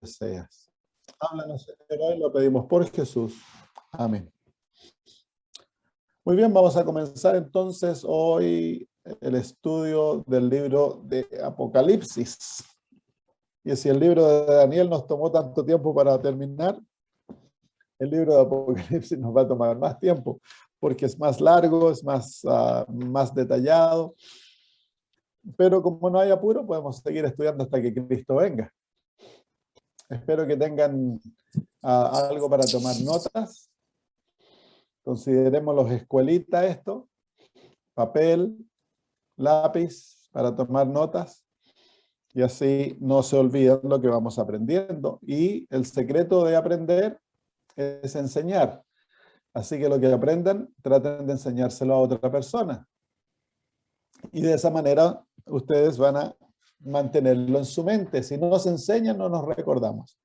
deseas. Háblanos, Señor, hoy lo pedimos por Jesús. Amén. Muy bien, vamos a comenzar entonces hoy el estudio del libro de Apocalipsis. Y si el libro de Daniel nos tomó tanto tiempo para terminar, el libro de Apocalipsis nos va a tomar más tiempo, porque es más largo, es más detallado. Pero como no hay apuro, podemos seguir estudiando hasta que Cristo venga. Espero que tengan algo para tomar notas. Considerémoslos escuelita esto, papel, lápiz para tomar notas y así no se olviden lo que vamos aprendiendo. Y el secreto de aprender es enseñar. Así que lo que aprendan, traten de enseñárselo a otra persona. Y de esa manera ustedes van a mantenerlo en su mente. Si no se enseñan, no nos recordamos.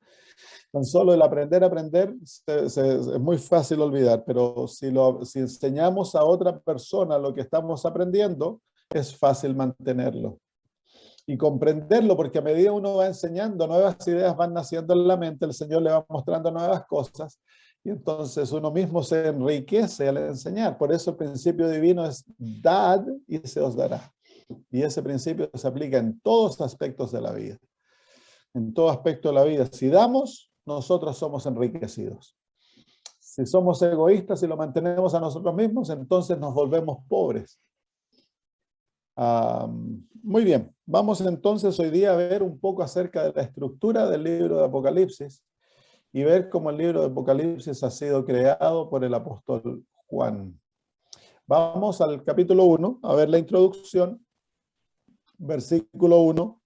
Tan solo el aprender es muy fácil olvidar, pero si enseñamos a otra persona lo que estamos aprendiendo, es fácil mantenerlo y comprenderlo, porque a medida uno va enseñando, nuevas ideas van naciendo en la mente, el Señor le va mostrando nuevas cosas, y entonces uno mismo se enriquece al enseñar. Por eso el principio divino es dad y se os dará. Y ese principio se aplica en todos los aspectos de la vida. En todo aspecto de la vida. Si damos, nosotros somos enriquecidos. Si somos egoístas y lo mantenemos a nosotros mismos, entonces nos volvemos pobres. Muy bien, vamos entonces hoy día a ver un poco acerca de la estructura del libro de Apocalipsis y ver cómo el libro de Apocalipsis ha sido creado por el apóstol Juan. Vamos al capítulo 1, a ver la introducción, versículo 1,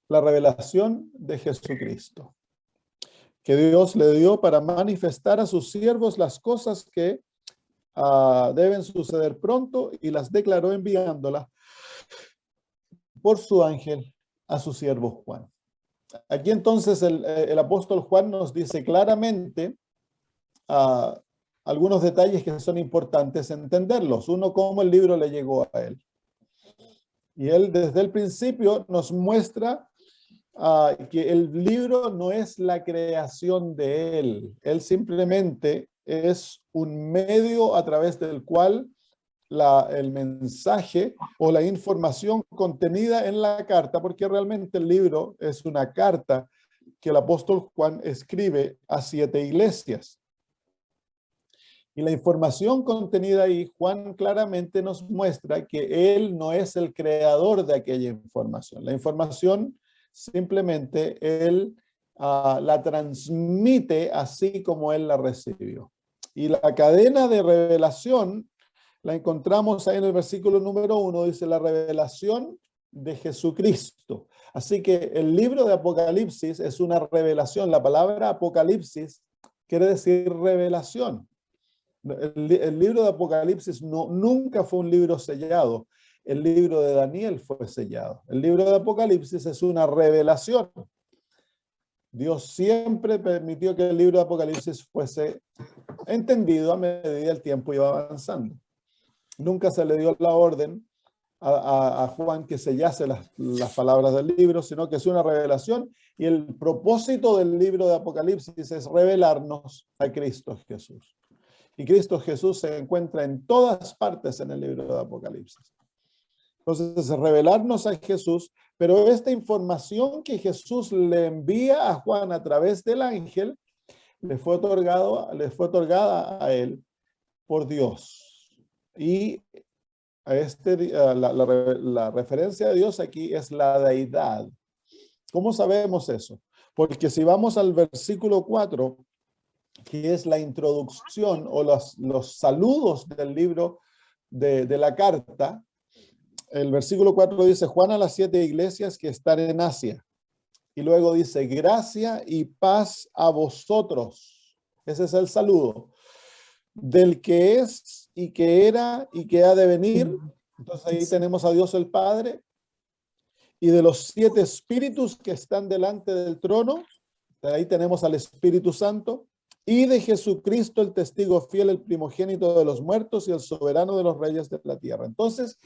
la revelación de Jesucristo, que Dios le dio para manifestar a sus siervos las cosas que deben suceder pronto y las declaró enviándolas por su ángel a su siervo Juan. Aquí entonces el apóstol Juan nos dice claramente algunos detalles que son importantes entenderlos. Uno, cómo el libro le llegó a él. Y él desde el principio nos muestra que el libro no es la creación de él. Él simplemente es un medio a través del cual el mensaje o la información contenida en la carta, porque realmente el libro es una carta que el apóstol Juan escribe a 7 iglesias. Y la información contenida ahí, Juan claramente nos muestra que él no es el creador de aquella información. La información simplemente él la transmite así como él la recibió. Y la cadena de revelación la encontramos ahí en el versículo número 1, dice la revelación de Jesucristo. Así que el libro de Apocalipsis es una revelación. La palabra Apocalipsis quiere decir revelación. El libro de Apocalipsis nunca fue un libro sellado. El libro de Daniel fue sellado. El libro de Apocalipsis es una revelación. Dios siempre permitió que el libro de Apocalipsis fuese entendido a medida el tiempo iba avanzando. Nunca se le dio la orden a Juan que sellase las palabras del libro, sino que es una revelación, y el propósito del libro de Apocalipsis es revelarnos a Cristo Jesús. Y Cristo Jesús se encuentra en todas partes en el libro de Apocalipsis. Entonces, es revelarnos a Jesús, pero esta información que Jesús le envía a Juan a través del ángel, le fue otorgada a él por Dios. Y la referencia de Dios aquí es la deidad. ¿Cómo sabemos eso? Porque si vamos al versículo 4, que es la introducción o los saludos del libro de la carta, el versículo 4 dice: Juan a las 7 iglesias que están en Asia. Y luego dice: gracia y paz a vosotros. Ese es el saludo. Del que es y que era y que ha de venir. Entonces ahí tenemos a Dios el Padre. Y de los 7 espíritus que están delante del trono, ahí tenemos al Espíritu Santo. Y de Jesucristo, el testigo fiel, el primogénito de los muertos y el soberano de los reyes de la tierra. Entonces,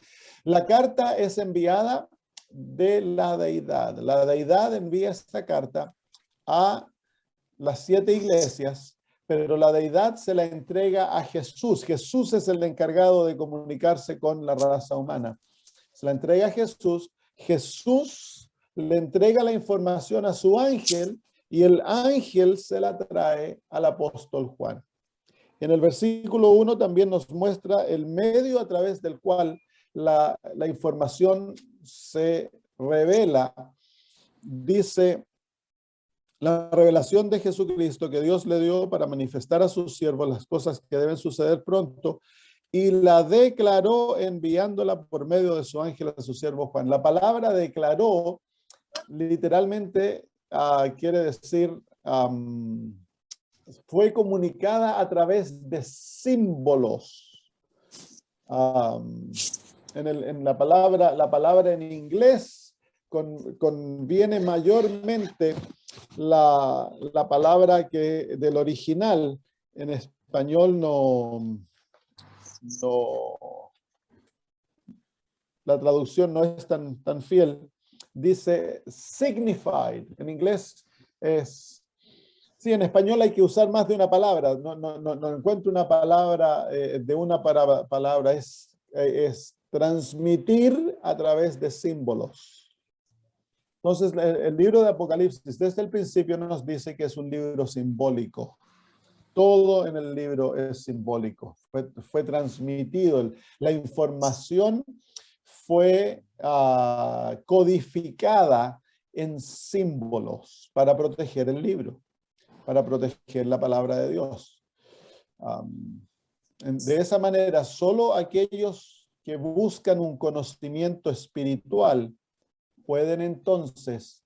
la carta es enviada de la deidad. La deidad envía esta carta a las 7 iglesias, pero la deidad se la entrega a Jesús. Jesús es el encargado de comunicarse con la raza humana. Se la entrega a Jesús. Jesús le entrega la información a su ángel y el ángel se la trae al apóstol Juan. En el versículo 1 también nos muestra el medio a través del cual la información se revela. Dice, la revelación de Jesucristo que Dios le dio para manifestar a sus siervos las cosas que deben suceder pronto, y la declaró enviándola por medio de su ángel a su siervo Juan. La palabra declaró literalmente quiere decir fue comunicada a través de símbolos. En la palabra en inglés conviene mayormente la palabra que del original. En español no, la traducción no es tan fiel. Dice signified. En inglés es... Sí, en español hay que usar más de una palabra. No encuentro una palabra de una palabra. Es transmitir a través de símbolos. Entonces, el libro de Apocalipsis desde el principio nos dice que es un libro simbólico. Todo en el libro es simbólico. Fue transmitido. La información fue codificada en símbolos para proteger el libro, para proteger la palabra de Dios. De esa manera, solo aquellos que buscan un conocimiento espiritual pueden entonces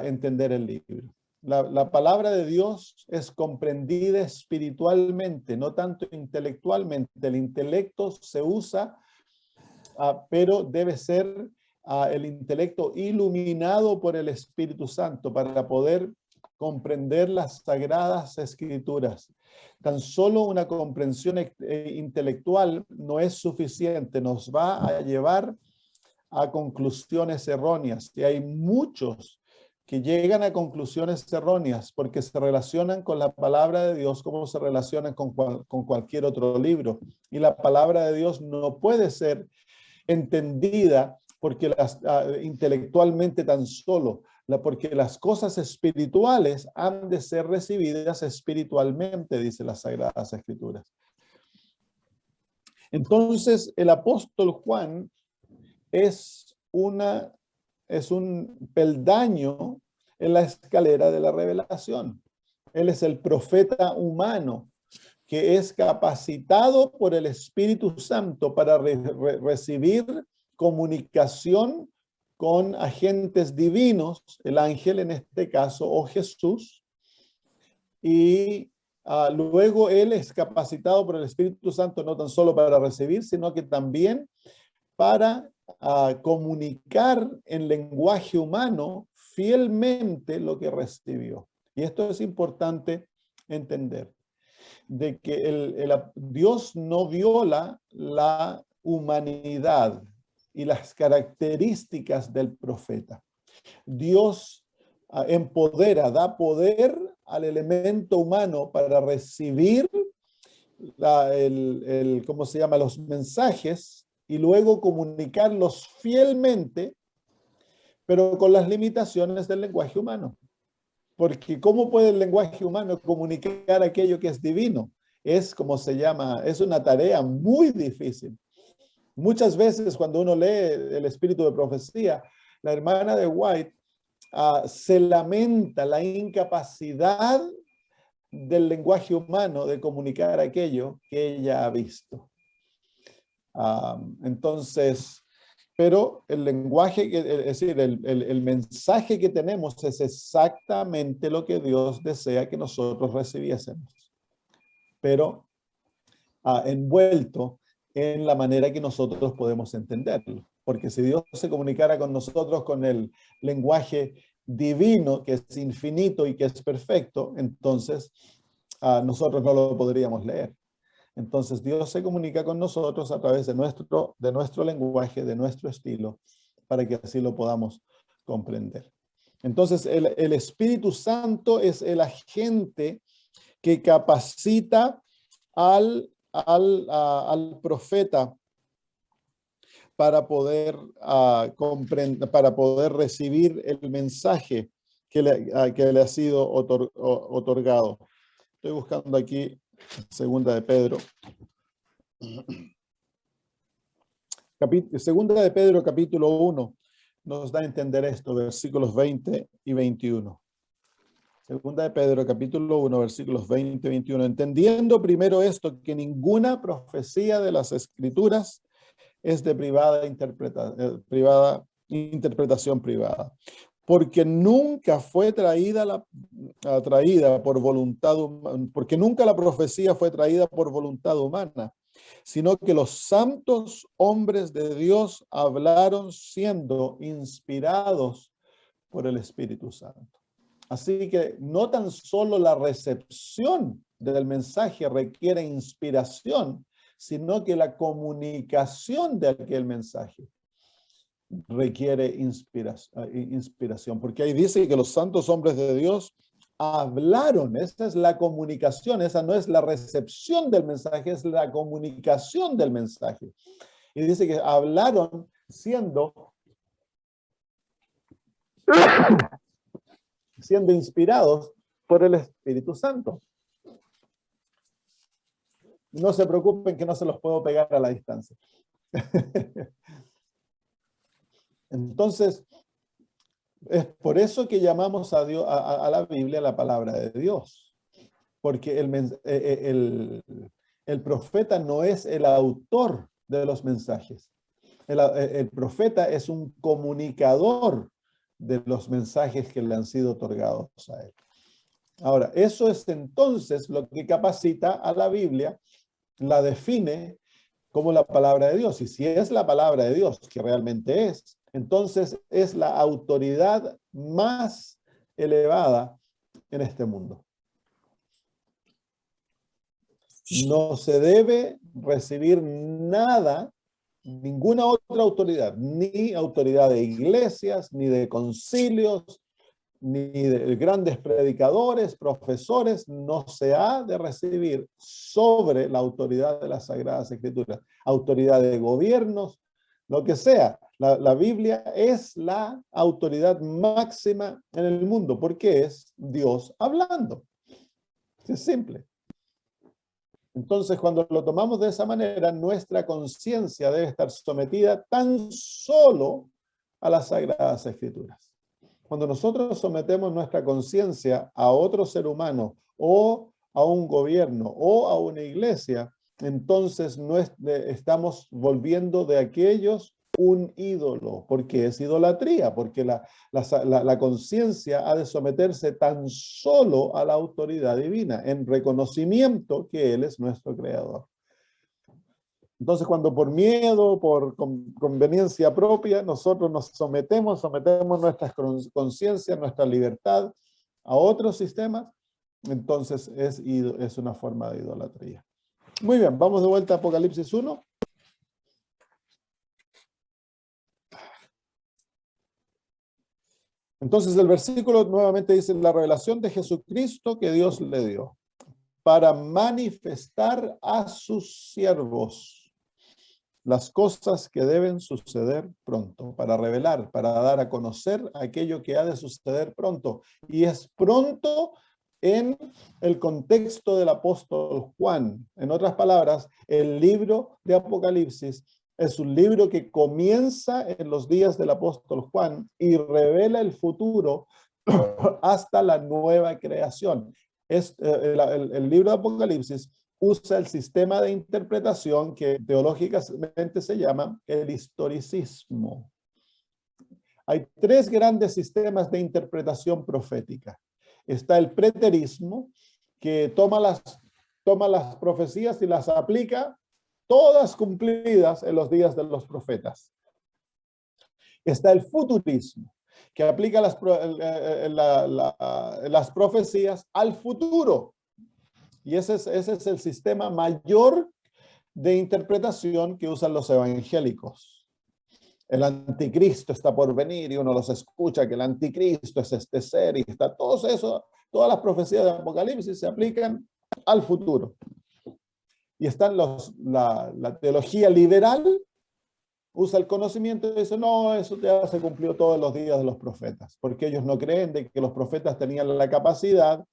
entender el libro. La palabra de Dios es comprendida espiritualmente, no tanto intelectualmente. El intelecto se usa, pero debe ser el intelecto iluminado por el Espíritu Santo para poder comprender las sagradas escrituras. Tan solo una comprensión intelectual no es suficiente, nos va a llevar a conclusiones erróneas. Y hay muchos que llegan a conclusiones erróneas porque se relacionan con la palabra de Dios como se relacionan con cualquier otro libro. Y la palabra de Dios no puede ser entendida porque intelectualmente tan solo, porque las cosas espirituales han de ser recibidas espiritualmente, dice las Sagradas Escrituras. Entonces, el apóstol Juan es un peldaño en la escalera de la revelación. Él es el profeta humano que es capacitado por el Espíritu Santo para recibir comunicación con agentes divinos, el ángel en este caso, o Jesús, y luego él es capacitado por el Espíritu Santo no tan solo para recibir, sino que también para comunicar en lenguaje humano fielmente lo que recibió. Y esto es importante entender, de que Dios no viola la humanidad y las características del profeta. Dios empodera, da poder al elemento humano para recibir ¿cómo se llama? Los mensajes y luego comunicarlos fielmente, pero con las limitaciones del lenguaje humano. Porque ¿cómo puede el lenguaje humano comunicar aquello que es divino? Es como se llama, es una tarea muy difícil. Muchas veces cuando uno lee el espíritu de profecía, la hermana de White se lamenta la incapacidad del lenguaje humano de comunicar aquello que ella ha visto. Entonces, pero el lenguaje, es decir, el mensaje que tenemos es exactamente lo que Dios desea que nosotros recibiésemos, pero envuelto en la manera que nosotros podemos entenderlo. Porque si Dios se comunicara con nosotros con el lenguaje divino, que es infinito y que es perfecto, entonces nosotros no lo podríamos leer. Entonces Dios se comunica con nosotros a través de nuestro lenguaje, de nuestro estilo, para que así lo podamos comprender. Entonces, el Espíritu Santo es el agente que capacita al profeta para poder comprender, para poder recibir el mensaje que le ha sido otorgado. Estoy buscando aquí Segunda de Pedro. Segunda de Pedro, capítulo 1, nos da a entender esto, versículos 20 y 21. Segunda de Pedro, capítulo 1, versículos 20 y 21. Entendiendo primero esto, que ninguna profecía de las Escrituras es de interpretación privada, porque nunca fue traída por voluntad humana, porque nunca la profecía fue traída por voluntad humana, sino que los santos hombres de Dios hablaron siendo inspirados por el Espíritu Santo. Así que no tan solo la recepción del mensaje requiere inspiración, sino que la comunicación de aquel mensaje requiere inspiración, porque ahí dice que los santos hombres de Dios hablaron. Esa es la comunicación, esa no es la recepción del mensaje, es la comunicación del mensaje. Y dice que hablaron siendo inspirados por el Espíritu Santo. No se preocupen que no se los puedo pegar a la distancia. Entonces, es por eso que llamamos a Dios, a la Biblia, la palabra de Dios. Porque el profeta no es el autor de los mensajes. El profeta es un comunicador de los mensajes que le han sido otorgados a él. Ahora, eso es entonces lo que capacita a la Biblia, la define como la palabra de Dios. Y si es la palabra de Dios, que realmente es, entonces es la autoridad más elevada en este mundo. No se debe recibir nada, ninguna otra autoridad, ni autoridad de iglesias, ni de concilios, ni de grandes predicadores, profesores, no se ha de recibir sobre la autoridad de las Sagradas Escrituras, autoridad de gobiernos, lo que sea. La Biblia es la autoridad máxima en el mundo, porque es Dios hablando. Es simple. Entonces, cuando lo tomamos de esa manera, nuestra conciencia debe estar sometida tan solo a las Sagradas Escrituras. Cuando nosotros sometemos nuestra conciencia a otro ser humano o a un gobierno o a una iglesia, entonces estamos volviendo de aquellos un ídolo, porque es idolatría, porque la conciencia ha de someterse tan solo a la autoridad divina, en reconocimiento que Él es nuestro creador. Entonces, cuando por miedo, por conveniencia propia, nosotros nos sometemos nuestras conciencias, nuestra libertad a otros sistemas, entonces es una forma de idolatría. Muy bien, vamos de vuelta a Apocalipsis 1. Entonces el versículo nuevamente dice: la revelación de Jesucristo que Dios le dio para manifestar a sus siervos las cosas que deben suceder pronto, para revelar, para dar a conocer aquello que ha de suceder pronto. Y es pronto en el contexto del apóstol Juan. En otras palabras, el libro de Apocalipsis es un libro que comienza en los días del apóstol Juan y revela el futuro hasta la nueva creación. El libro de Apocalipsis usa el sistema de interpretación que teológicamente se llama el historicismo. Hay tres grandes sistemas de interpretación profética. Está el preterismo, que toma las profecías y las aplica todas cumplidas en los días de los profetas. Está el futurismo, que aplica las profecías al futuro. Y ese es el sistema mayor de interpretación que usan los evangélicos. el anticristo está por venir, y uno los escucha que el anticristo es este ser, y está todo eso, todas las profecías de Apocalipsis se aplican al futuro. Y están la teología liberal, usa el conocimiento y dice, no, eso ya se cumplió todos los días de los profetas, porque ellos no creen de que los profetas tenían la capacidad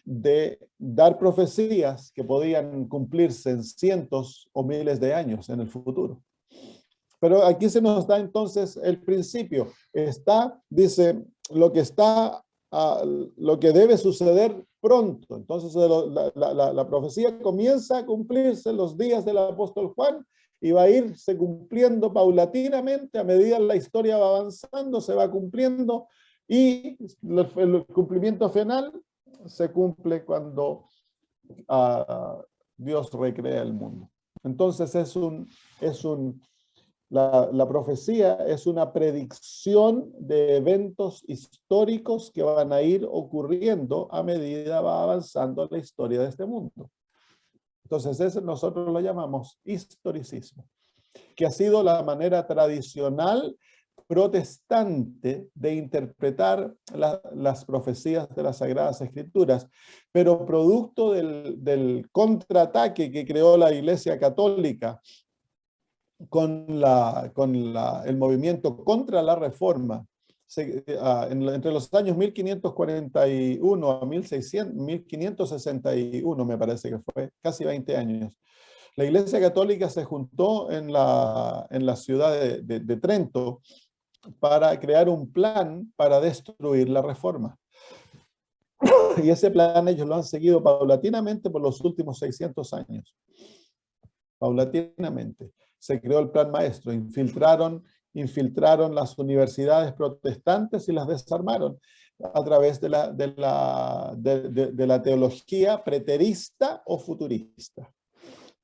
de dar profecías que podían cumplirse en cientos o miles de años en el futuro. Pero aquí se nos da entonces el principio. Dice, lo que debe suceder pronto. Entonces la profecía comienza a cumplirse en los días del apóstol Juan y va a irse cumpliendo paulatinamente a medida que la historia va avanzando, se va cumpliendo, y el cumplimiento final se cumple cuando Dios recrea el mundo. Entonces la profecía es una predicción de eventos históricos que van a ir ocurriendo a medida va avanzando la historia de este mundo. Entonces eso nosotros lo llamamos historicismo, que ha sido la manera tradicional protestante de interpretar las profecías de las Sagradas Escrituras, pero producto del contraataque que creó la Iglesia Católica con el movimiento contra la Reforma, entre los años 1541 a 1561, me parece que fue, casi 20 años, la Iglesia Católica se juntó en la ciudad de Trento para crear un plan para destruir la Reforma. Y ese plan ellos lo han seguido paulatinamente por los últimos 600 años. Paulatinamente. Se creó el plan maestro, infiltraron las universidades protestantes y las desarmaron a través de la teología preterista o futurista.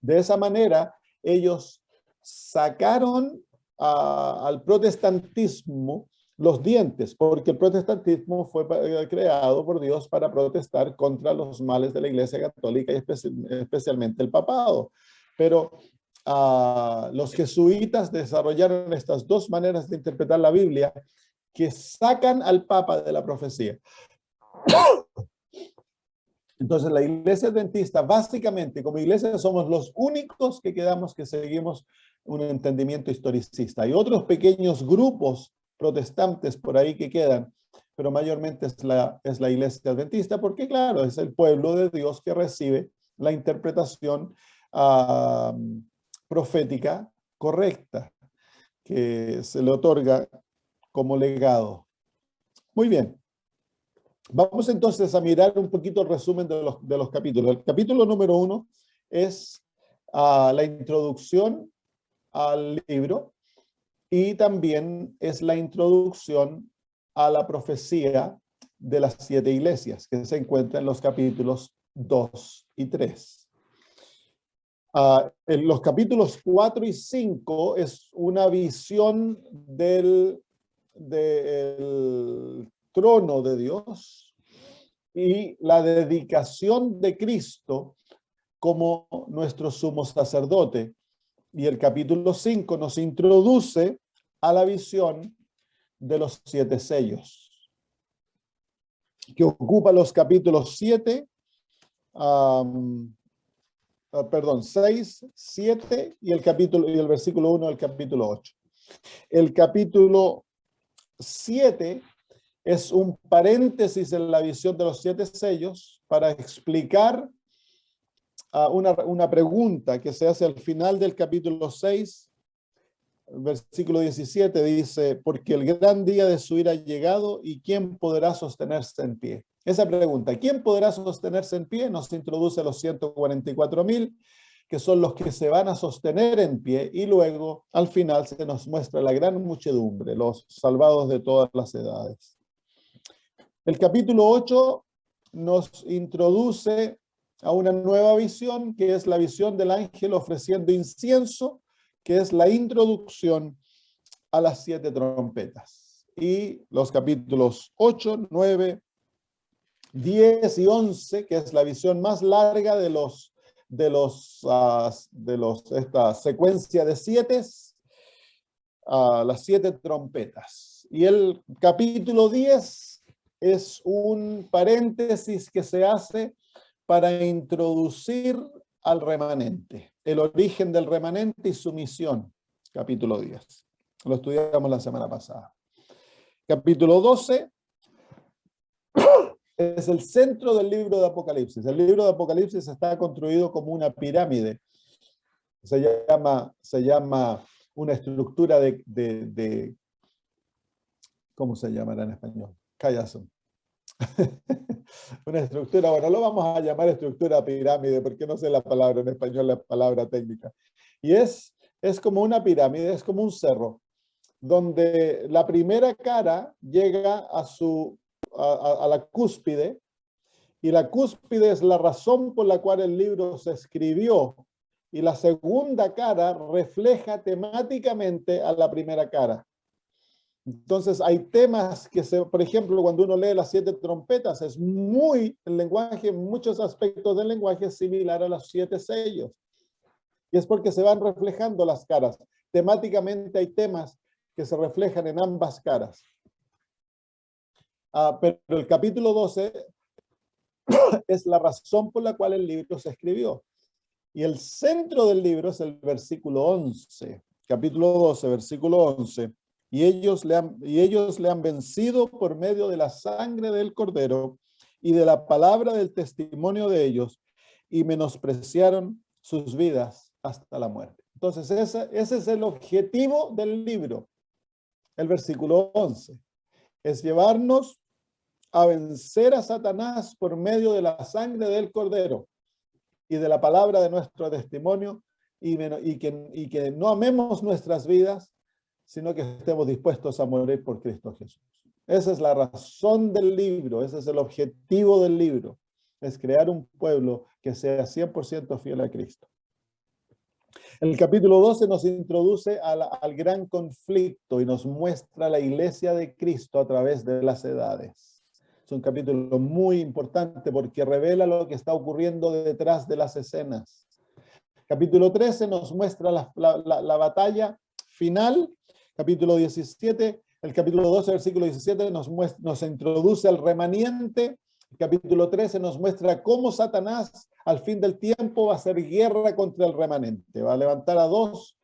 De esa manera, ellos sacaron al protestantismo los dientes, porque el protestantismo fue creado por Dios para protestar contra los males de la Iglesia Católica y especialmente el papado. Pero los jesuitas desarrollaron estas dos maneras de interpretar la Biblia que sacan al Papa de la profecía. Entonces la Iglesia Adventista, básicamente como iglesia, somos los únicos que quedamos que seguimos un entendimiento historicista. Hay otros pequeños grupos protestantes por ahí que quedan, pero mayormente es la Iglesia Adventista, porque claro, es el pueblo de Dios que recibe la interpretación profética correcta que se le otorga como legado. Muy bien. Vamos entonces a mirar un poquito el resumen de los capítulos. El capítulo número 1 es la introducción al libro, y también es la introducción a la profecía de las 7 iglesias que se encuentra en los capítulos 2 y 3. En los capítulos 4 y 5 es una visión del trono de Dios y la dedicación de Cristo como nuestro sumo sacerdote. Y el capítulo 5 nos introduce a la visión de los 7 sellos, que ocupa los capítulos 6, 7 y el versículo 1 del capítulo 8. El capítulo 7 es un paréntesis en la visión de los 7 sellos para explicar una pregunta que se hace al final del capítulo 6, versículo 17, dice, porque el gran día de su ira ha llegado, ¿y quién podrá sostenerse en pie? Esa pregunta, ¿quién podrá sostenerse en pie? Nos introduce a los 144,000, que son los que se van a sostener en pie, y luego al final se nos muestra la gran muchedumbre, los salvados de todas las edades. El capítulo 8 nos introduce a una nueva visión, que es la visión del ángel ofreciendo incienso, que es la introducción a las 7 trompetas. Y los capítulos 8, 9, 10 y 11, que es la visión más larga de esta secuencia de 7, las 7 trompetas. Y el capítulo 10 es un paréntesis que se hace para introducir al remanente, el origen del remanente y su misión, capítulo 10. Lo estudiamos la semana pasada. Capítulo 12 es el centro del libro de Apocalipsis. El libro de Apocalipsis está construido como una pirámide. Se llama una estructura de ¿cómo se llamará en español? Callason. Una estructura, bueno, lo vamos a llamar estructura pirámide, porque no sé la palabra en español, la palabra técnica. Y es como una pirámide, es como un cerro, donde la primera cara llega a la cúspide, y la cúspide es la razón por la cual el libro se escribió, y la segunda cara refleja temáticamente a la primera cara. Entonces hay temas que, por ejemplo, cuando uno lee las 7 trompetas, el lenguaje, en muchos aspectos del lenguaje es similar a los 7 sellos. Y es porque se van reflejando las caras. Temáticamente hay temas que se reflejan en ambas caras. Pero el capítulo 12 es la razón por la cual el libro se escribió. Y el centro del libro es el versículo 11. Capítulo 12, versículo 11. Y ellos le han vencido por medio de la sangre del Cordero y de la palabra del testimonio de ellos, y menospreciaron sus vidas hasta la muerte. Entonces ese es el objetivo del libro. El versículo 11 es llevarnos a vencer a Satanás por medio de la sangre del Cordero y de la palabra de nuestro testimonio, y que no amemos nuestras vidas, sino que estemos dispuestos a morir por Cristo Jesús. Esa es la razón del libro, ese es el objetivo del libro, es crear un pueblo que sea 100% fiel a Cristo. El capítulo 12 nos introduce al gran conflicto y nos muestra la iglesia de Cristo a través de las edades. Es un capítulo muy importante porque revela lo que está ocurriendo detrás de las escenas. Capítulo 13 nos muestra la batalla final. Capítulo 17, el capítulo 12, versículo 17 nos introduce al remanente. El capítulo 13 nos muestra cómo Satanás al fin del tiempo va a hacer guerra contra el remanente. Va a levantar a dos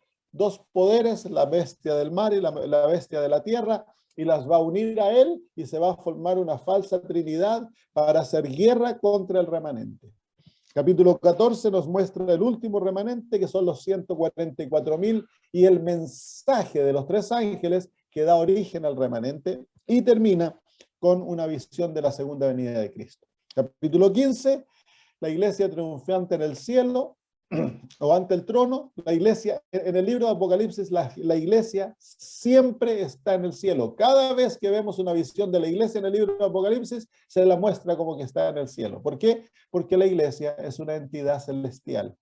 poderes, la bestia del mar y la bestia de la tierra, y las va a unir a él, y se va a formar una falsa trinidad para hacer guerra contra el remanente. Capítulo 14 nos muestra el último remanente, que son los 144,000, y el mensaje de los 3 ángeles que da origen al remanente, y termina con una visión de la segunda venida de Cristo. Capítulo 15, la iglesia triunfante en el cielo, o ante el trono. La iglesia, en el libro de Apocalipsis, la iglesia siempre está en el cielo. Cada vez que vemos una visión de la iglesia en el libro de Apocalipsis, se la muestra como que está en el cielo. ¿Por qué? Porque la iglesia es una entidad celestial.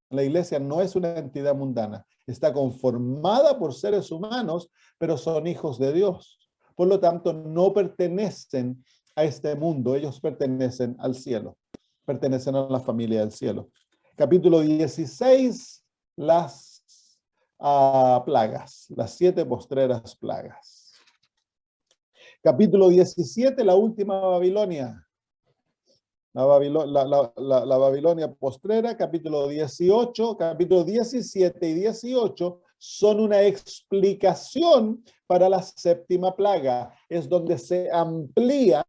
La iglesia no es una entidad mundana. Está conformada por seres humanos, pero son hijos de Dios. Por lo tanto, no pertenecen a este mundo. Ellos pertenecen al cielo. Pertenecen a la familia del cielo. Capítulo 16, las plagas, las 7 postreras plagas. Capítulo 17, la última Babilonia. La Babilonia postrera. Capítulo 18, capítulo 17 y 18 son una explicación para la 7ª plaga. Es donde se amplía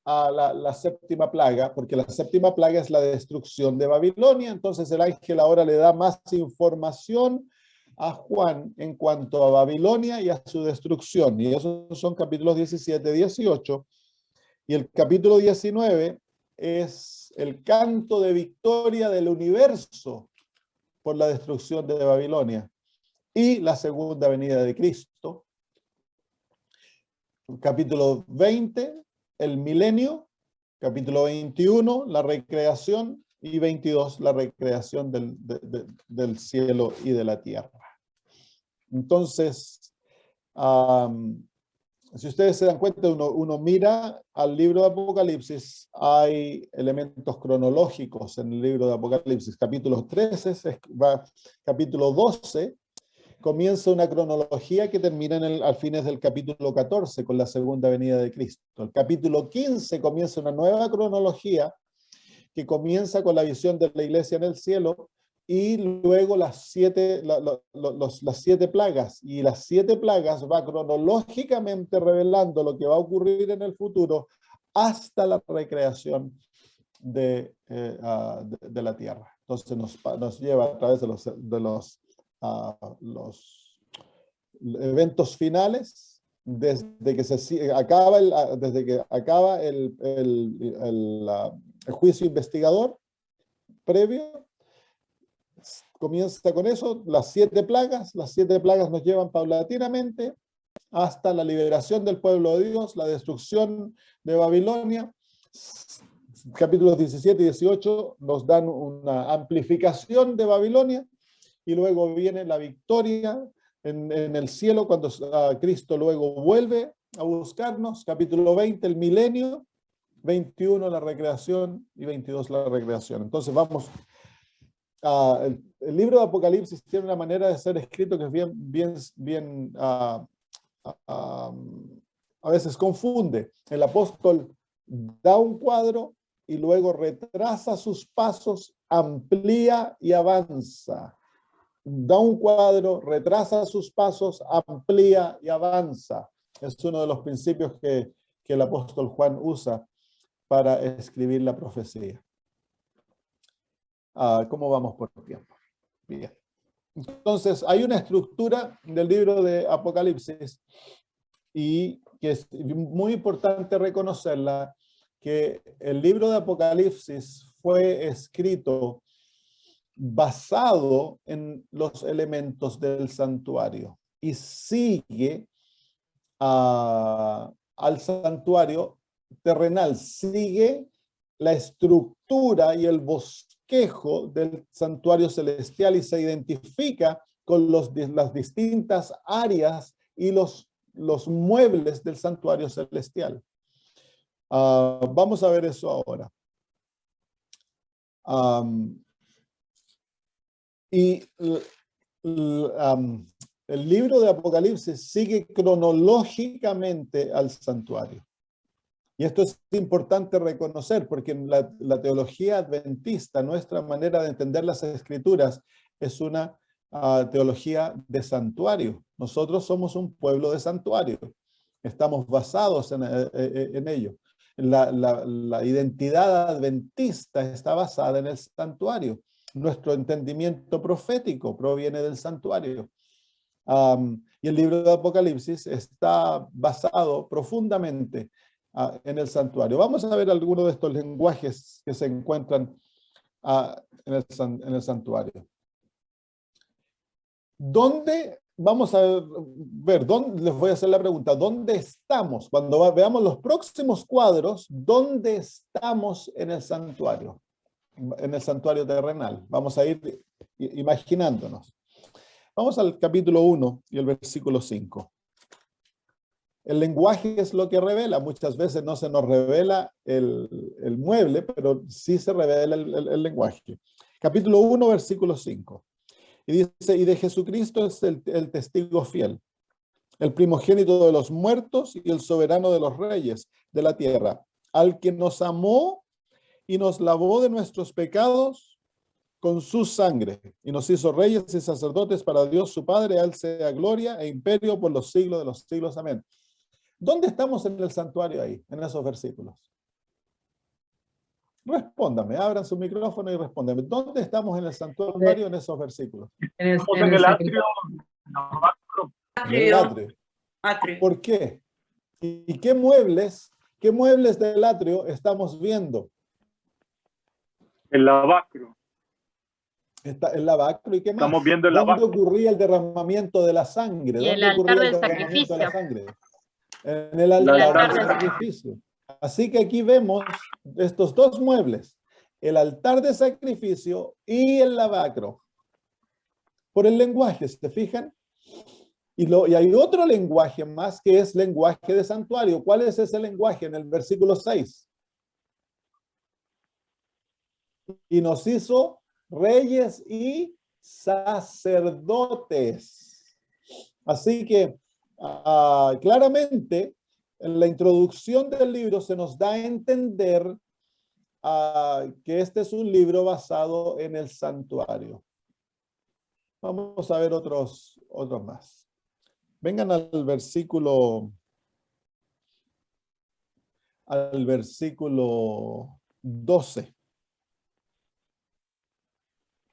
a la 7ª plaga, porque la 7ª plaga es la destrucción de Babilonia. Entonces el ángel ahora le da más información a Juan en cuanto a Babilonia y a su destrucción. Y esos son capítulos 17, 18. Y el capítulo 19 es el canto de victoria del universo por la destrucción de Babilonia y la segunda venida de Cristo. Capítulo 20, el milenio. Capítulo 21, la recreación, y 22, la recreación del cielo y de la tierra. Entonces, si ustedes se dan cuenta, uno mira al libro de Apocalipsis, hay elementos cronológicos en el libro de Apocalipsis. Capítulo 13, capítulo 12, comienza una cronología que termina al fines del capítulo 14 con la segunda venida de Cristo. El capítulo 15 comienza una nueva cronología que comienza con la visión de la iglesia en el cielo y luego las siete plagas. Y las 7 plagas va cronológicamente revelando lo que va a ocurrir en el futuro hasta la recreación de la tierra. Entonces nos lleva a través de los eventos finales, desde que acaba el juicio investigador previo, comienza con eso, las 7 plagas nos llevan paulatinamente hasta la liberación del pueblo de Dios, la destrucción de Babilonia. Capítulos 17 y 18 nos dan una amplificación de Babilonia y luego viene la victoria en el cielo cuando Cristo luego vuelve a buscarnos. Capítulo 20, el milenio, 21 la recreación y 22 la recreación. Entonces vamos el libro de Apocalipsis tiene una manera de ser escrito que es bien a veces confunde. El apóstol da un cuadro y luego retrasa sus pasos, amplía y avanza. Da un cuadro, retrasa sus pasos, amplía y avanza. Es uno de los principios que el apóstol Juan usa para escribir la profecía. ¿Cómo vamos por tiempo? Bien. Entonces, hay una estructura del libro de Apocalipsis y que es muy importante reconocerla, que el libro de Apocalipsis fue escrito basado en los elementos del santuario y sigue al santuario terrenal, sigue la estructura y el bosquejo del santuario celestial y se identifica con las distintas áreas y los muebles del santuario celestial. Vamos a ver eso ahora. El libro de Apocalipsis sigue cronológicamente al santuario. Y esto es importante reconocer porque en la teología adventista, nuestra manera de entender las escrituras es una teología de santuario. Nosotros somos un pueblo de santuario. Estamos basados en ello. La identidad adventista está basada en el santuario. Nuestro entendimiento profético proviene del santuario. Y el libro de Apocalipsis está basado profundamente en el santuario. Vamos a ver algunos de estos lenguajes que se encuentran en el santuario. ¿Dónde? Vamos a ver, les voy a hacer la pregunta, ¿dónde estamos? Cuando veamos los próximos cuadros, ¿dónde estamos en el santuario? En el santuario terrenal. Vamos a ir imaginándonos. Vamos al capítulo 1 y el versículo 5. El lenguaje es lo que revela. Muchas veces no se nos revela el mueble, pero sí se revela el lenguaje. Capítulo 1, versículo 5. Y dice, y de Jesucristo es el testigo fiel, el primogénito de los muertos y el soberano de los reyes de la tierra, al que nos amó y nos lavó de nuestros pecados con su sangre, y nos hizo reyes y sacerdotes para Dios su Padre. A él sea gloria e imperio por los siglos de los siglos. Amén. ¿Dónde estamos en el santuario ahí, en esos versículos? Respóndame, abran su micrófono y respóndame. ¿Dónde estamos en el santuario en esos versículos? En el atrio. En el atrio. ¿Por qué? ¿Y qué muebles del atrio estamos viendo? El lavacro. El lavacro, ¿y qué más? Estamos viendo el lavacro. ¿Dónde ocurría el derramamiento de la sangre? Y ¿Dónde ocurría el derramamiento de la sangre? En el altar de sacrificio. Así que aquí vemos estos dos muebles, el altar de sacrificio y el lavacro. Por el lenguaje, ¿se fijan? Y hay otro lenguaje más que es lenguaje de santuario. ¿Cuál es ese lenguaje? En el versículo 6. Y nos hizo reyes y sacerdotes. Así que claramente en la introducción del libro se nos da a entender que este es un libro basado en el santuario. Vamos a ver otros más. Vengan al versículo 12.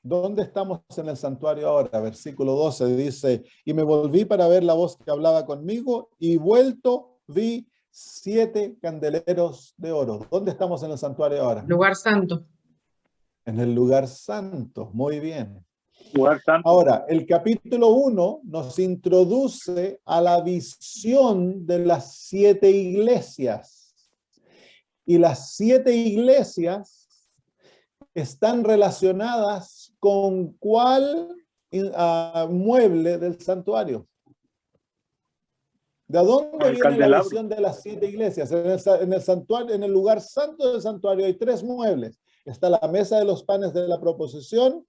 ¿Dónde estamos en el santuario ahora? Versículo 12 dice, y me volví para ver la voz que hablaba conmigo, y vuelto vi 7 candeleros de oro. ¿Dónde estamos en el santuario ahora? Lugar santo. En el lugar santo, muy bien. Lugar santo. Ahora, el capítulo 1 nos introduce a la visión de las 7 iglesias. Y las 7 iglesias están relacionadas con cuál mueble del santuario. ¿De dónde viene la visión de las 7 iglesias? En el santuario, en el lugar santo del santuario hay 3 muebles. Está la mesa de los panes de la proposición,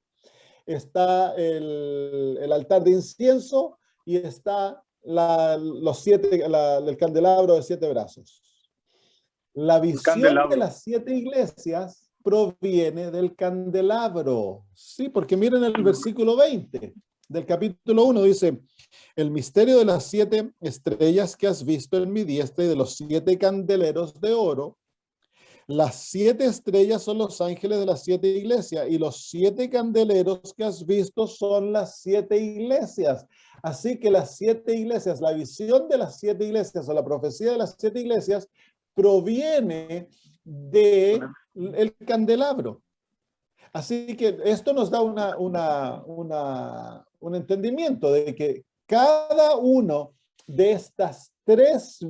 está el altar de incienso y está el candelabro de 7 brazos. La visión de las 7 iglesias proviene del candelabro. Sí, porque miren el versículo 20 del capítulo 1, dice, el misterio de las 7 estrellas que has visto en mi diestra y de los 7 candeleros de oro. Las 7 estrellas son los ángeles de las 7 iglesias y los 7 candeleros que has visto son las 7 iglesias. Así que las 7 iglesias, la visión de las 7 iglesias o la profecía de las 7 iglesias proviene del candelabro. Así que esto nos da un entendimiento de que cada uno de estas 3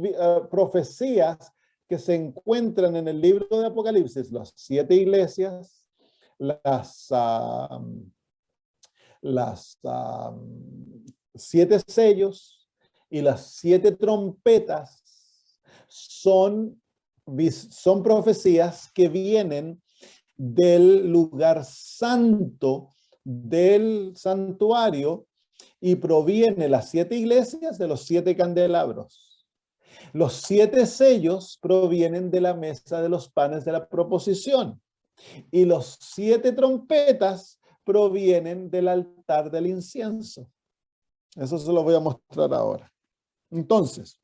profecías que se encuentran en el libro de Apocalipsis, las 7 iglesias, las 7 sellos y las 7 trompetas son profecías que vienen del lugar santo del santuario y proviene las 7 iglesias de los 7 candelabros. Los 7 sellos provienen de la mesa de los panes de la proposición y los 7 trompetas provienen del altar del incienso. Eso se lo voy a mostrar ahora. Entonces,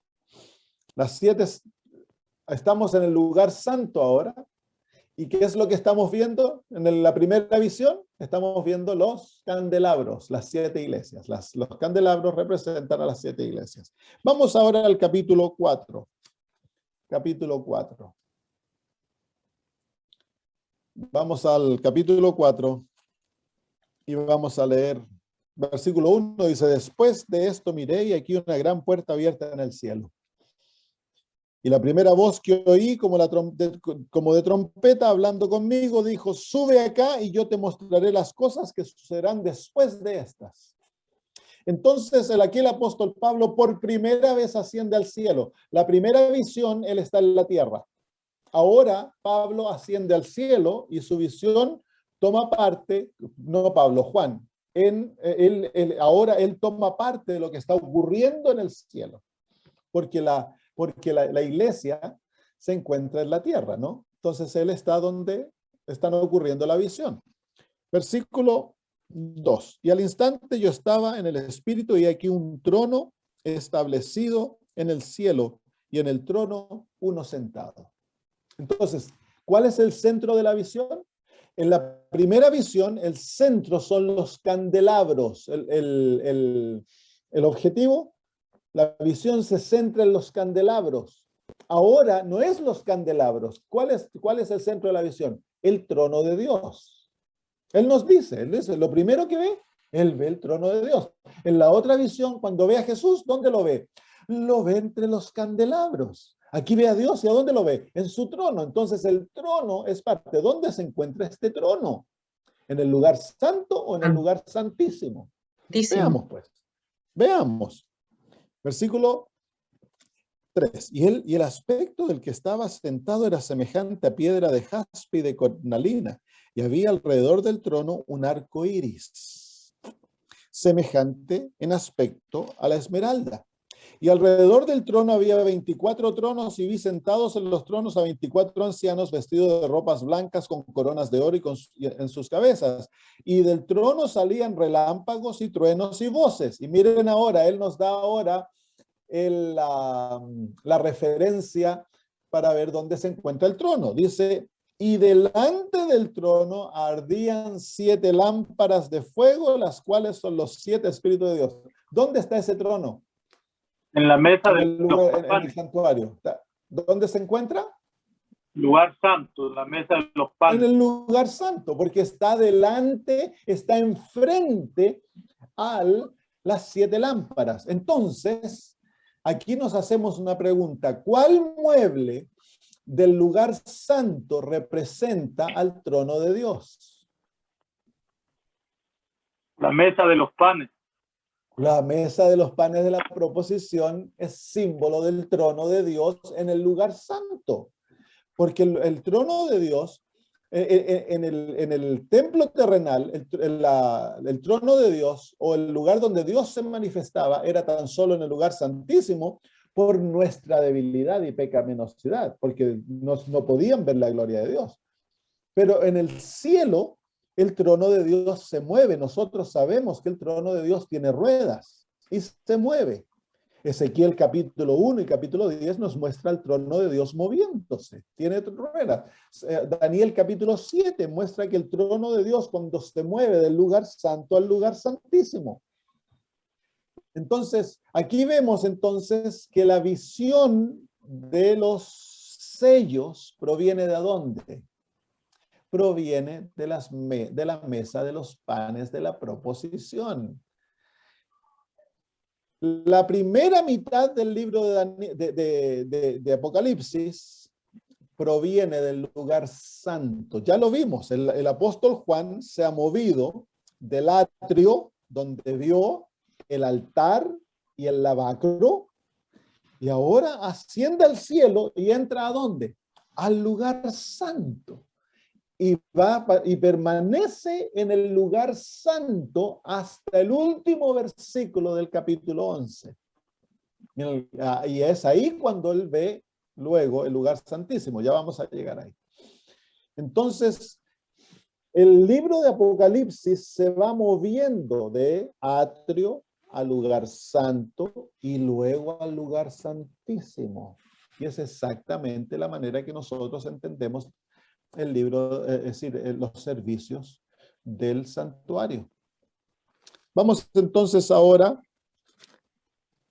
estamos en el lugar santo ahora. ¿Y qué es lo que estamos viendo? En la primera visión estamos viendo los candelabros, las 7 iglesias. Los candelabros representan a las 7 iglesias. Vamos ahora al capítulo 4. Capítulo 4. Vamos al capítulo 4 y vamos a leer versículo 1. Dice, después de esto miré y aquí una gran puerta abierta en el cielo. Y la primera voz que oí, como de trompeta hablando conmigo, dijo, sube acá y yo te mostraré las cosas que sucederán después de estas. Entonces, aquí el apóstol Pablo por primera vez asciende al cielo. La primera visión, él está en la tierra. Ahora, Pablo asciende al cielo y su visión toma parte, no Pablo, Juan. Ahora él toma parte de lo que está ocurriendo en el cielo. Porque la iglesia se encuentra en la tierra, ¿no? Entonces él está donde están ocurriendo la visión. Versículo 2. Y al instante yo estaba en el espíritu y aquí un trono establecido en el cielo y en el trono uno sentado. Entonces, ¿cuál es el centro de la visión? En la primera visión, el centro son los candelabros. El objetivo, la visión se centra en los candelabros. Ahora no es los candelabros. ¿Cuál es el centro de la visión? El trono de Dios. Él dice, lo primero que ve, él ve el trono de Dios. En la otra visión, cuando ve a Jesús, ¿dónde lo ve? Lo ve entre los candelabros. Aquí ve a Dios, ¿y a dónde lo ve? En su trono. Entonces el trono es parte. ¿Dónde se encuentra este trono? ¿En el lugar santo o en el lugar santísimo? Veamos pues. Veamos. Versículo 3. Y el aspecto del que estaba sentado era semejante a piedra de jaspe y de cornalina, y había alrededor del trono un arco iris, semejante en aspecto a la esmeralda. Y alrededor del trono había 24 tronos, y vi sentados en los tronos a 24 ancianos vestidos de ropas blancas con coronas de oro en sus cabezas. Y del trono salían relámpagos y truenos y voces. Y miren ahora, él nos da ahora la referencia para ver dónde se encuentra el trono. Dice, y delante del trono ardían 7 lámparas de fuego, las cuales son los 7 espíritus de Dios. ¿Dónde está ese trono? En la mesa En de el los lugar, en el panes. santuario. ¿Dónde se encuentra? Lugar santo, la mesa de los En panes. el lugar santo, porque está delante, está enfrente a las 7 lámparas. Entonces, aquí nos hacemos una pregunta. ¿Cuál mueble del lugar santo representa al trono de Dios? La mesa de los panes. La mesa de los panes de la proposición es símbolo del trono de Dios en el lugar santo, porque el trono de Dios, en el templo terrenal, el trono de Dios o el lugar donde Dios se manifestaba era tan solo en el lugar santísimo por nuestra debilidad y pecaminosidad, porque no podían ver la gloria de Dios. Pero en el cielo, el trono de Dios se mueve. Nosotros sabemos que el trono de Dios tiene ruedas y se mueve. Ezequiel capítulo 1 y capítulo 10 nos muestra el trono de Dios moviéndose. Tiene ruedas. Daniel capítulo 7 muestra que el trono de Dios cuando se mueve del lugar santo al lugar santísimo. Entonces, aquí vemos entonces que la visión de los sellos proviene ¿de dónde? Proviene de la mesa de los panes de la proposición. La primera mitad del libro de Apocalipsis proviene del lugar santo. Ya lo vimos, el apóstol Juan se ha movido del atrio donde vio el altar y el lavacro, y ahora asciende al cielo y entra ¿a dónde? Al lugar santo. Y permanece en el lugar santo hasta el último versículo del capítulo 11. Y es ahí cuando él ve luego el lugar santísimo. Ya vamos a llegar ahí. Entonces, el libro de Apocalipsis se va moviendo de atrio al lugar santo y luego al lugar santísimo. Y es exactamente la manera que nosotros entendemos el libro, es decir, los servicios del santuario. Vamos entonces ahora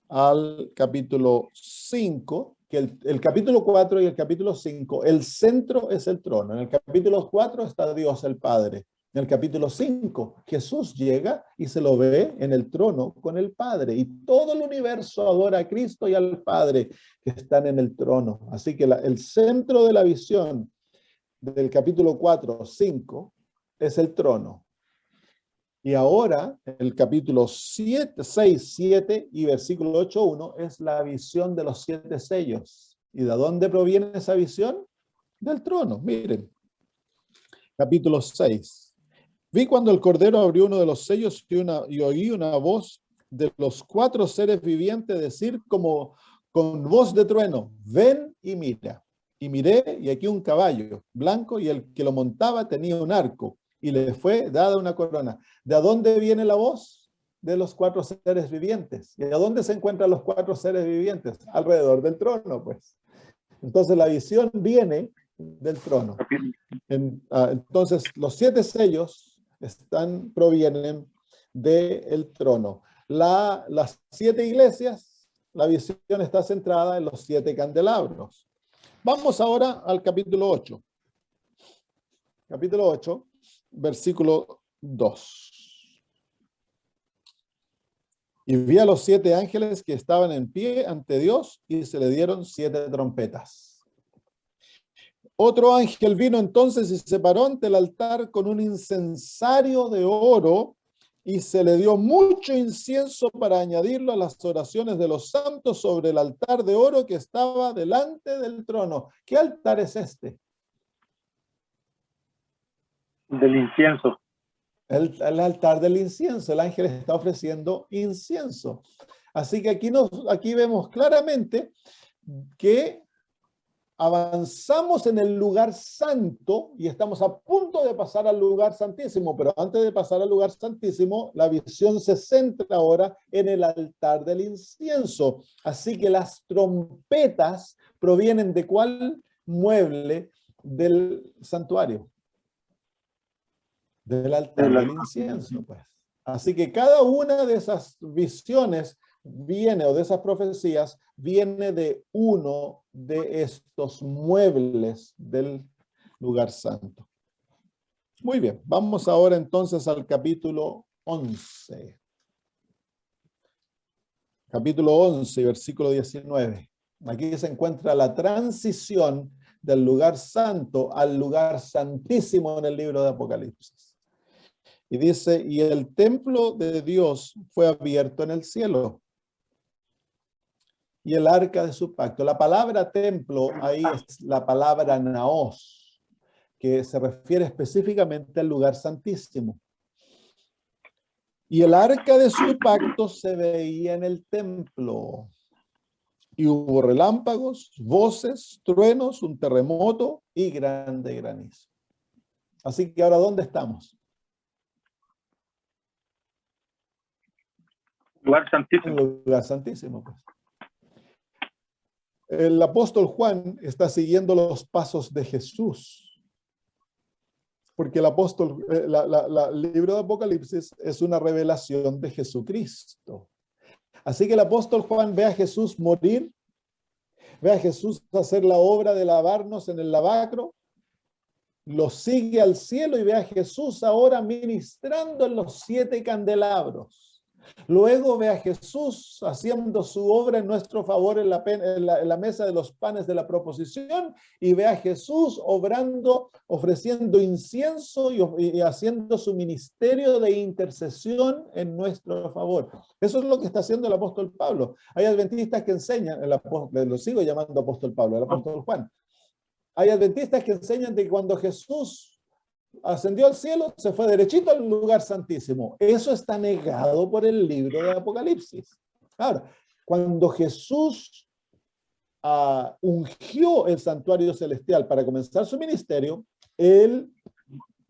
al capítulo 5, que el capítulo 4 y el capítulo 5, el centro es el trono. En el capítulo 4 está Dios el Padre. En el capítulo 5, Jesús llega y se lo ve en el trono con el Padre. Y todo el universo adora a Cristo y al Padre que están en el trono. Así que el centro de la visión del capítulo 4, 5, es el trono. Y ahora, el capítulo 7, 6, 7 y versículo 8, 1, es la visión de los 7 sellos. ¿Y de dónde proviene esa visión? Del trono. Miren, capítulo 6. Vi cuando el Cordero abrió uno de los sellos y oí una voz de los 4 seres vivientes decir como con voz de trueno, ven y mira. Y miré, y aquí un caballo blanco, y el que lo montaba tenía un arco, y le fue dada una corona. ¿De dónde viene la voz? De los 4 seres vivientes. ¿Y a dónde se encuentran los 4 seres vivientes? Alrededor del trono, pues. Entonces la visión viene del trono. Entonces los 7 sellos provienen del trono. Las 7 iglesias, la visión está centrada en los 7 candelabros. Vamos ahora al capítulo 8. Capítulo 8, versículo 2. Y vi a los 7 ángeles que estaban en pie ante Dios y se le dieron 7 trompetas. Otro ángel vino entonces y se paró ante el altar con un incensario de oro y se le dio mucho incienso para añadirlo a las oraciones de los santos sobre el altar de oro que estaba delante del trono. ¿Qué altar es este? Del incienso. el altar del incienso. El ángel está ofreciendo incienso. Así que aquí vemos claramente que avanzamos en el lugar santo y estamos a punto de pasar al lugar santísimo, pero antes de pasar al lugar santísimo, la visión se centra ahora en el altar del incienso. Así que las trompetas provienen ¿de cuál mueble? Del santuario, del altar del incienso, pues. Así que cada una de esas visiones viene, o de esas profecías, viene de uno de estos muebles del lugar santo. Muy bien, vamos ahora entonces al capítulo 11. Capítulo 11, versículo 19. Aquí se encuentra la transición del lugar santo al lugar santísimo en el libro de Apocalipsis. Y dice, y el templo de Dios fue abierto en el cielo, y el arca de su pacto. La palabra templo ahí es la palabra naos, que se refiere específicamente al lugar santísimo. Y el arca de su pacto se veía en el templo. Y hubo relámpagos, voces, truenos, un terremoto y grande granizo. Así que ahora, ¿dónde estamos? Lugar santísimo. En el lugar santísimo, pues. El apóstol Juan está siguiendo los pasos de Jesús, porque el libro de Apocalipsis es una revelación de Jesucristo. Así que el apóstol Juan ve a Jesús morir, ve a Jesús hacer la obra de lavarnos en el lavacro, lo sigue al cielo y ve a Jesús ahora ministrando en los 7 candelabros. Luego ve a Jesús haciendo su obra en nuestro favor en la mesa de los panes de la proposición, y ve a Jesús obrando, ofreciendo incienso y haciendo su ministerio de intercesión en nuestro favor. Eso es lo que está haciendo el apóstol Pablo. Hay adventistas que enseñan, lo sigo llamando apóstol Pablo, el apóstol Juan. Hay adventistas que enseñan de que cuando Jesús ascendió al cielo, se fue derechito al lugar santísimo. Eso está negado por el libro de Apocalipsis. Ahora, cuando Jesús ungió el santuario celestial para comenzar su ministerio, él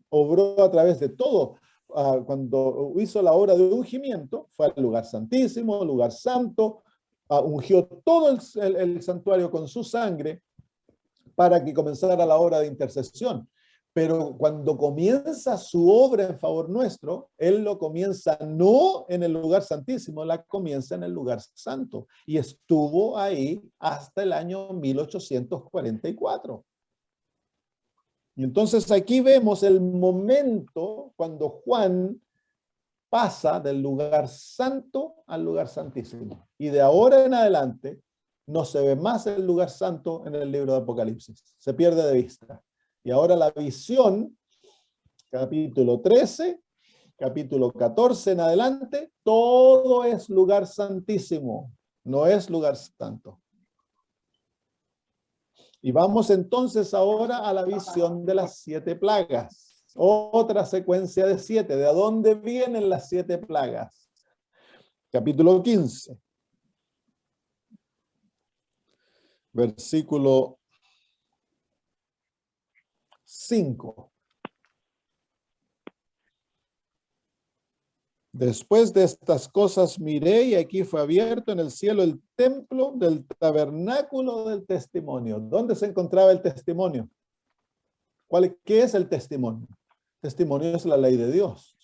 obró a través de todo. Cuando hizo la obra de ungimiento, fue al lugar santísimo, lugar santo, ungió todo el santuario con su sangre para que comenzara la obra de intercesión. Pero cuando comienza su obra en favor nuestro, él lo comienza no en el lugar santísimo, la comienza en el lugar santo. Y estuvo ahí hasta el año 1844. Y entonces aquí vemos el momento cuando Juan pasa del lugar santo al lugar santísimo. Y de ahora en adelante no se ve más el lugar santo en el libro de Apocalipsis. Se pierde de vista. Y ahora la visión, capítulo 13, capítulo 14 en adelante, todo es lugar santísimo, no es lugar santo. Y vamos entonces ahora a la visión de las 7 plagas. Otra secuencia de 7. ¿De dónde vienen las 7 plagas? Capítulo 15. Versículo 5. Después de estas cosas miré, y aquí fue abierto en el cielo el templo del tabernáculo del testimonio. ¿Dónde se encontraba el testimonio? ¿Qué es el testimonio? El testimonio es la ley de Dios.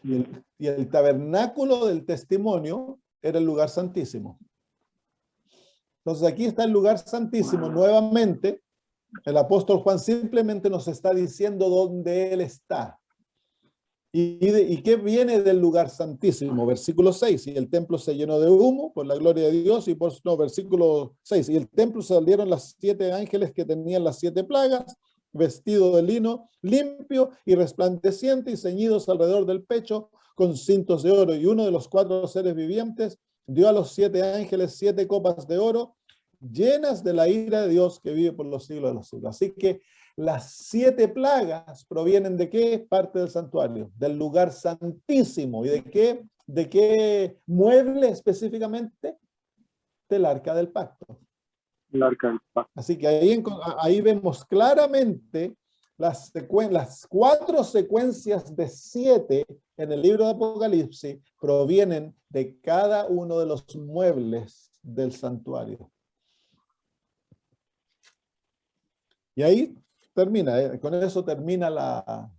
Y el tabernáculo del testimonio era el lugar santísimo. Entonces aquí está el lugar santísimo nuevamente. El apóstol Juan simplemente nos está diciendo dónde él está. ¿Y qué viene del lugar santísimo? Versículo 6, y el templo se llenó de humo por la gloria de Dios, versículo 6, y el templo salieron las 7 ángeles que tenían las 7 plagas, vestidos de lino limpio y resplandeciente y ceñidos alrededor del pecho con cintos de oro, y uno de los 4 seres vivientes dio a los 7 ángeles 7 copas de oro, llenas de la ira de Dios que vive por los siglos de los siglos. Así que Las 7 plagas provienen ¿de qué parte del santuario? Del lugar santísimo. ¿Y de qué? ¿De qué mueble específicamente? Del arca del pacto. El arca del pacto. Así que ahí vemos claramente las 4 secuencias de 7 en el libro de Apocalipsis provienen de cada uno de los muebles del santuario. Y ahí termina, con eso termina la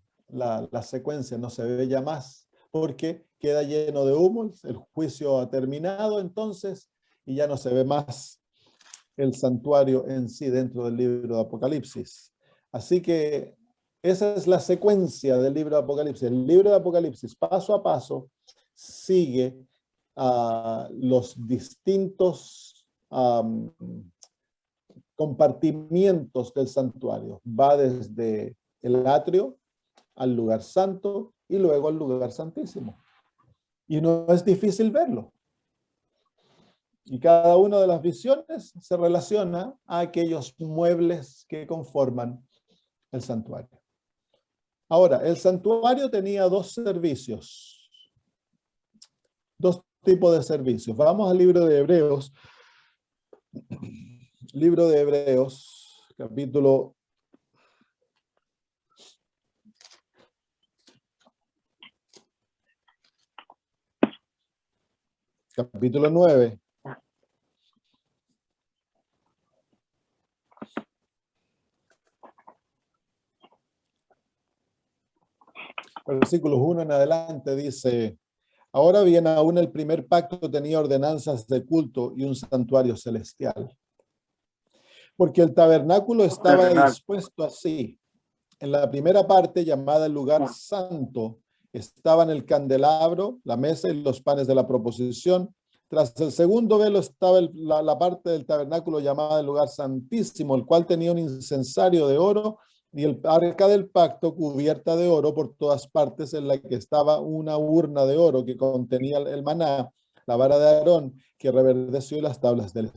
secuencia, no se ve ya más, porque queda lleno de humo, el juicio ha terminado entonces, y ya no se ve más el santuario en sí dentro del libro de Apocalipsis. Así que esa es la secuencia del libro de Apocalipsis. El libro de Apocalipsis, paso a paso, sigue los distintos compartimientos del santuario. Va desde el atrio al lugar santo y luego al lugar santísimo. Y no es difícil verlo. Y cada una de las visiones se relaciona a aquellos muebles que conforman el santuario. Ahora, el santuario tenía 2 servicios, 2 tipos de servicios. Vamos al libro de Hebreos. Libro de Hebreos, capítulo 9. Versículos 1 en adelante dice: ahora bien, aún el primer pacto tenía ordenanzas de culto y un santuario celestial. Porque el tabernáculo estaba dispuesto así. En la primera parte, llamada el lugar santo, estaban el candelabro, la mesa y los panes de la proposición. Tras el segundo velo estaba la parte del tabernáculo llamada el lugar santísimo, el cual tenía un incensario de oro y el arca del pacto cubierta de oro por todas partes, en la que estaba una urna de oro que contenía el maná, la vara de Aarón que reverdeció y las tablas del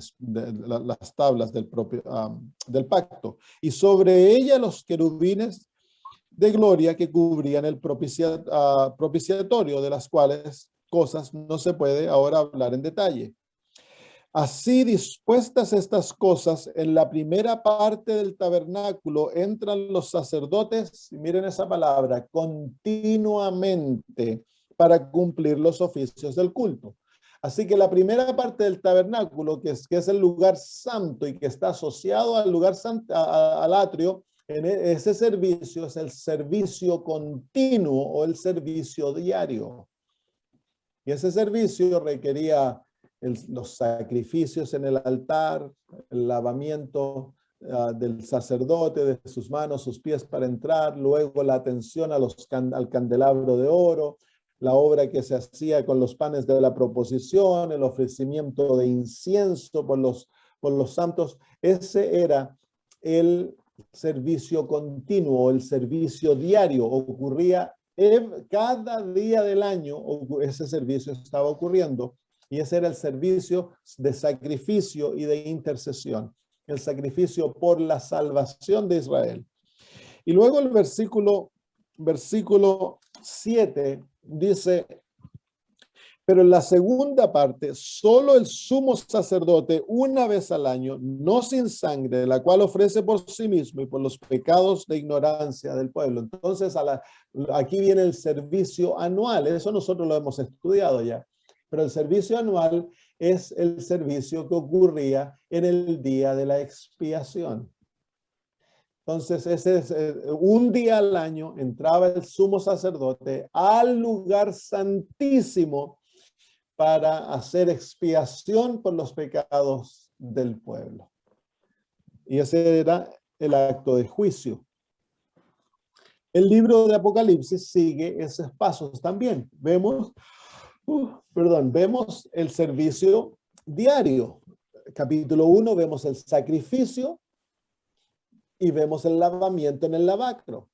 pacto. Y sobre ella los querubines de gloria que cubrían el propiciatorio, de las cuales cosas no se puede ahora hablar en detalle. Así dispuestas estas cosas, en la primera parte del tabernáculo entran los sacerdotes, y miren esa palabra, continuamente, para cumplir los oficios del culto. Así que la primera parte del tabernáculo, que es el lugar santo y que está asociado al lugar santo, al atrio, en ese servicio es el servicio continuo o el servicio diario. Y ese servicio requería los sacrificios en el altar, el lavamiento del sacerdote, de sus manos, sus pies para entrar, luego la atención al candelabro de oro, la obra que se hacía con los panes de la proposición, el ofrecimiento de incienso por los santos. Ese era el servicio continuo, el servicio diario. Ocurría cada día del año, ese servicio estaba ocurriendo, y ese era el servicio de sacrificio y de intercesión, el sacrificio por la salvación de Israel. Y luego el versículo 7 dice: pero en la segunda parte, solo el sumo sacerdote una vez al año, no sin sangre, la cual ofrece por sí mismo y por los pecados de ignorancia del pueblo. Entonces, aquí viene el servicio anual. Eso nosotros lo hemos estudiado ya. Pero el servicio anual es el servicio que ocurría en el día de la expiación. Entonces, ese es un día al año entraba el sumo sacerdote al lugar santísimo para hacer expiación por los pecados del pueblo. Y ese era el acto de juicio. El libro de Apocalipsis sigue esos pasos también. Vemos el servicio diario. Capítulo 1 vemos el sacrificio y vemos el lavamiento en el lavacro.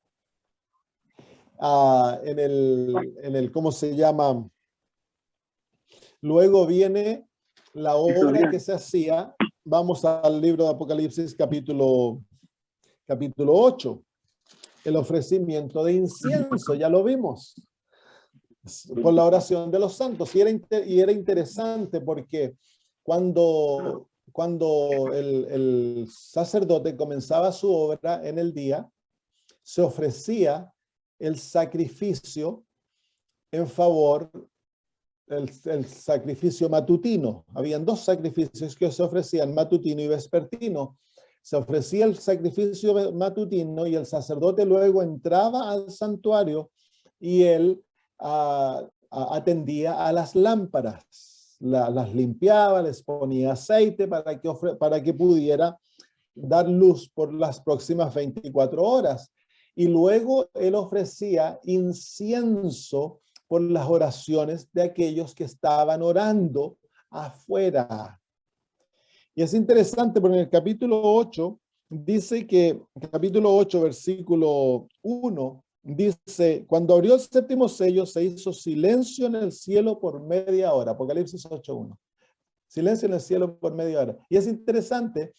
En el ¿cómo se llama? Luego viene la obra que se hacía. Vamos al libro de Apocalipsis, capítulo capítulo 8, el ofrecimiento de incienso, ya lo vimos, por la oración de los santos. Y era interesante porque cuando el sacerdote comenzaba su obra en el día, se ofrecía el sacrificio en favor, el sacrificio matutino. Habían dos sacrificios que se ofrecían, matutino y vespertino. Se ofrecía el sacrificio matutino y el sacerdote luego entraba al santuario y él atendía a las lámparas, las limpiaba, les ponía aceite para que pudiera dar luz por las próximas 24 horas. Y luego él ofrecía incienso por las oraciones de aquellos que estaban orando afuera. Y es interesante porque en el capítulo 8 dice que, capítulo 8, versículo 1, dice, cuando abrió el séptimo sello se hizo silencio en el cielo por media hora. Apocalipsis 8:1. Silencio en el cielo por media hora. Y es interesante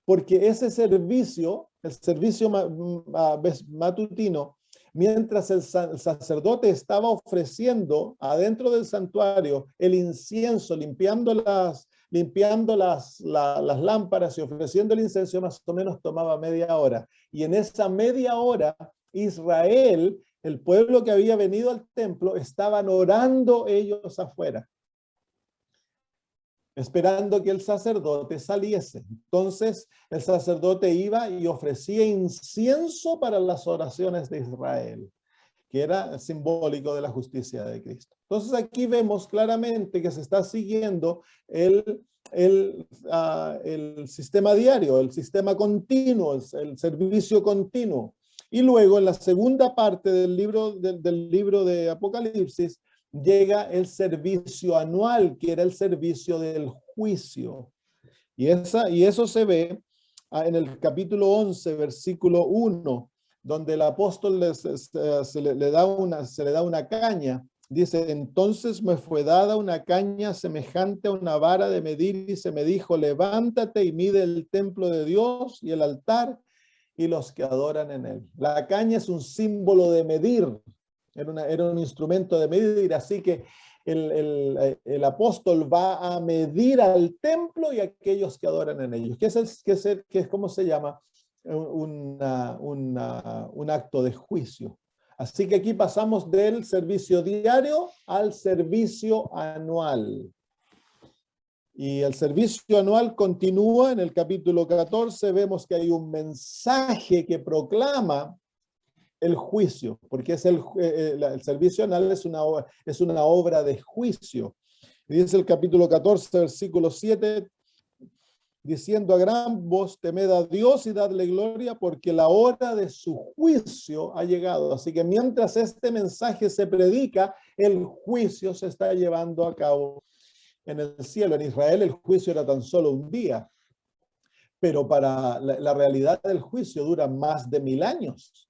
porque ese servicio, el servicio matutino, mientras el sacerdote estaba ofreciendo adentro del santuario el incienso, limpiando las lámparas y ofreciendo el incienso, más o menos tomaba media hora. Y en esa media hora, Israel, el pueblo que había venido al templo, estaban orando ellos afuera, esperando que el sacerdote saliese. Entonces el sacerdote iba y ofrecía incienso para las oraciones de Israel, que era simbólico de la justicia de Cristo. Entonces aquí vemos claramente que se está siguiendo el sistema diario, el sistema continuo, el servicio continuo. Y luego en la segunda parte del libro de Apocalipsis llega el servicio anual, que era el servicio del juicio. Y eso se ve en el capítulo 11, versículo 1, donde el apóstol se le da una caña. Dice, entonces me fue dada una caña semejante a una vara de medir y se me dijo, levántate y mide el templo de Dios y el altar y los que adoran en él. La caña es un símbolo de medir, era un instrumento de medir, así que el apóstol va a medir al templo y a aquellos que adoran en ellos, que es como se llama un acto de juicio. Así que aquí pasamos del servicio diario al servicio anual. Y el servicio anual continúa en el capítulo 14, vemos que hay un mensaje que proclama el juicio, porque el servicio anual es una obra de juicio. Y dice el capítulo 14, versículo 7, diciendo a gran voz, temed a Dios y dadle gloria, porque la hora de su juicio ha llegado. Así que mientras este mensaje se predica, el juicio se está llevando a cabo en el cielo. En Israel el juicio era tan solo un día, pero para la realidad del juicio dura más de 1000 años.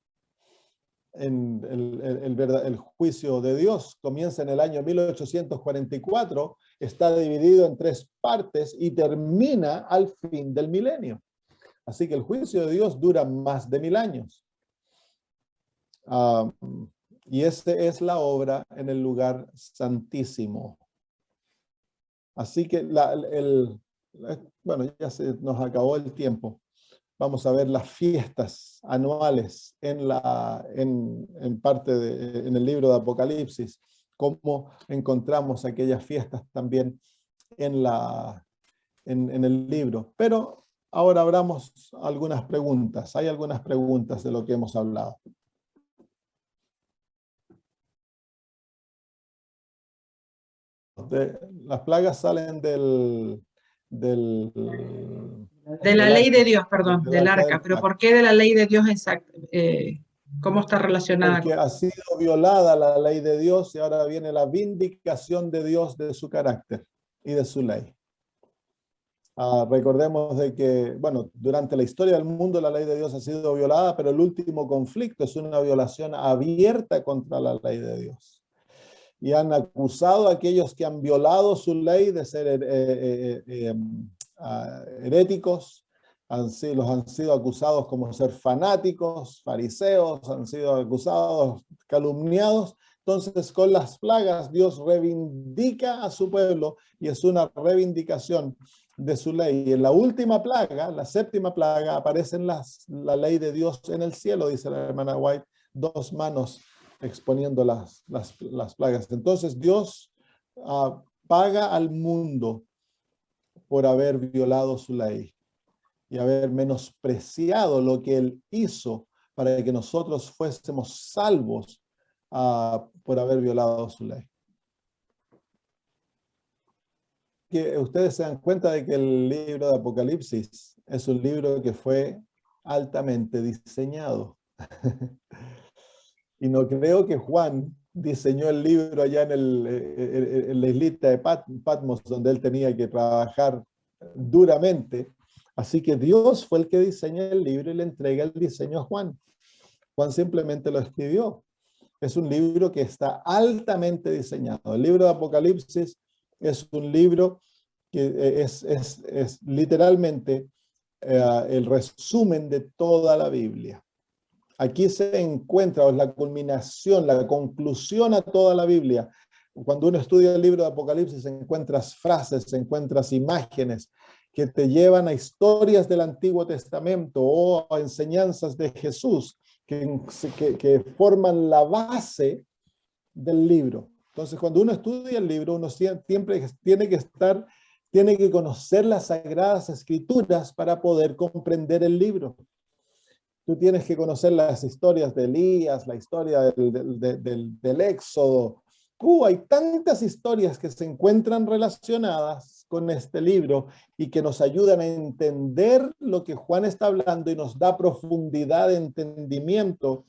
El juicio de Dios comienza en el año 1844, está dividido en 3 partes y termina al fin del milenio. Así que el juicio de Dios dura más de 1000 años. Y esta es la obra en el lugar santísimo. Así que bueno, ya se nos acabó el tiempo. Vamos a ver las fiestas anuales en el libro de Apocalipsis, cómo encontramos aquellas fiestas también en el libro. Pero ahora abramos algunas preguntas. Hay algunas preguntas de lo que hemos hablado. Las plagas salen de la ley de Dios, perdón, del arca. Pero ¿por qué de la ley de Dios exacta? ¿Cómo está relacionada? Porque ha sido violada la ley de Dios y ahora viene la vindicación de Dios de su carácter y de su ley. Recordemos de que, bueno, durante la historia del mundo la ley de Dios ha sido violada, pero el último conflicto es una violación abierta contra la ley de Dios. Y han acusado a aquellos que han violado su ley de ser heréticos los han sido acusados como ser fanáticos, fariseos, han sido acusados, calumniados. Entonces, con las plagas, Dios reivindica a su pueblo y es una reivindicación de su ley. Y en la última plaga, la séptima plaga, aparece la ley de Dios en el cielo, dice la hermana White, 2 manos exponiendo las plagas. Entonces, Dios paga al mundo por haber violado su ley y haber menospreciado lo que Él hizo para que nosotros fuésemos salvos por haber violado su ley. Que ustedes se dan cuenta de que el libro de Apocalipsis es un libro que fue altamente diseñado. Y no creo que Juan diseñó el libro allá en la islita de Patmos, donde él tenía que trabajar duramente. Así que Dios fue el que diseñó el libro y le entrega el diseño a Juan. Juan simplemente lo escribió. Es un libro que está altamente diseñado. El libro de Apocalipsis es un libro que es literalmente el resumen de toda la Biblia. Aquí se encuentra la culminación, la conclusión a toda la Biblia. Cuando uno estudia el libro de Apocalipsis, encuentras frases, encuentras imágenes que te llevan a historias del Antiguo Testamento o a enseñanzas de Jesús que forman la base del libro. Entonces, cuando uno estudia el libro, uno siempre tiene que conocer las Sagradas Escrituras para poder comprender el libro. Tú tienes que conocer las historias de Elías, la historia del Éxodo. Hay tantas historias que se encuentran relacionadas con este libro y que nos ayudan a entender lo que Juan está hablando y nos da profundidad de entendimiento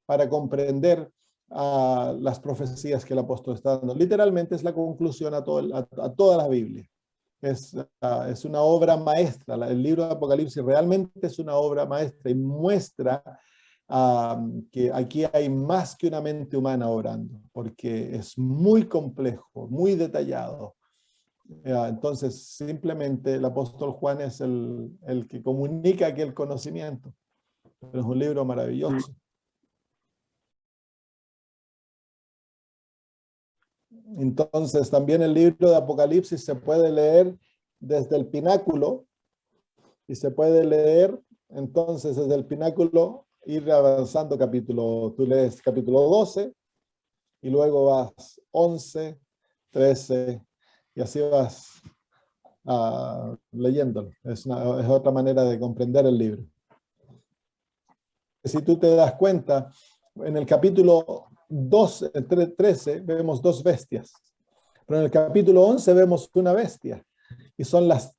para comprender las profecías que el apóstol está dando. Literalmente es la conclusión a toda la Biblia. Es una obra maestra. El libro de Apocalipsis realmente es una obra maestra y muestra que aquí hay más que una mente humana obrando, porque es muy complejo, muy detallado. Entonces, simplemente el apóstol Juan es el que comunica aquel conocimiento. Pero es un libro maravilloso. Entonces, también el libro de Apocalipsis se puede leer desde el pináculo y se puede leer, entonces, desde el pináculo, ir avanzando tú lees capítulo 12 y luego vas 11, 13 y así vas leyéndolo. Es otra manera de comprender el libro. Si tú te das cuenta, en el capítulo 13 vemos 2 bestias, pero en el capítulo 11 vemos una bestia, y son la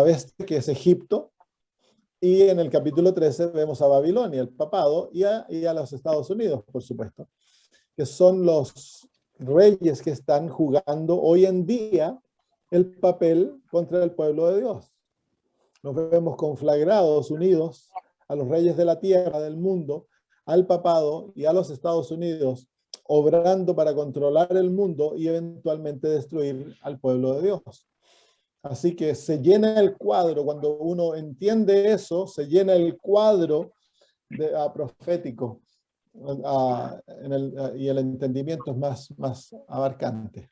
bestia que es Egipto, y en el capítulo 13 vemos a Babilonia, el papado, y a los Estados Unidos, por supuesto, que son los reyes que están jugando hoy en día el papel contra el pueblo de Dios. Nos vemos conflagrados, unidos a los reyes de la tierra, del mundo, al papado y a los Estados Unidos, obrando para controlar el mundo y eventualmente destruir al pueblo de Dios. Así que se llena el cuadro, cuando uno entiende eso, se llena el cuadro profético y el entendimiento es más abarcante.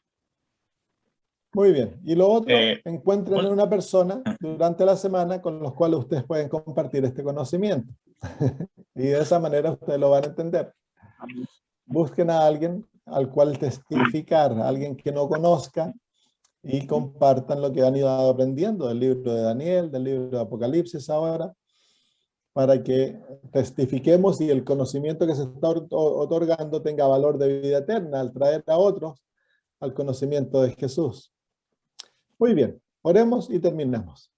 Muy bien. Y lo otro, encuentren una persona durante la semana con los cuales ustedes pueden compartir este conocimiento. Y de esa manera ustedes lo van a entender. Busquen a alguien al cual testificar, a alguien que no conozca, y compartan lo que han ido aprendiendo del libro de Daniel, del libro de Apocalipsis ahora, para que testifiquemos y el conocimiento que se está otorgando tenga valor de vida eterna al traer a otros al conocimiento de Jesús. Muy bien, oremos y terminamos.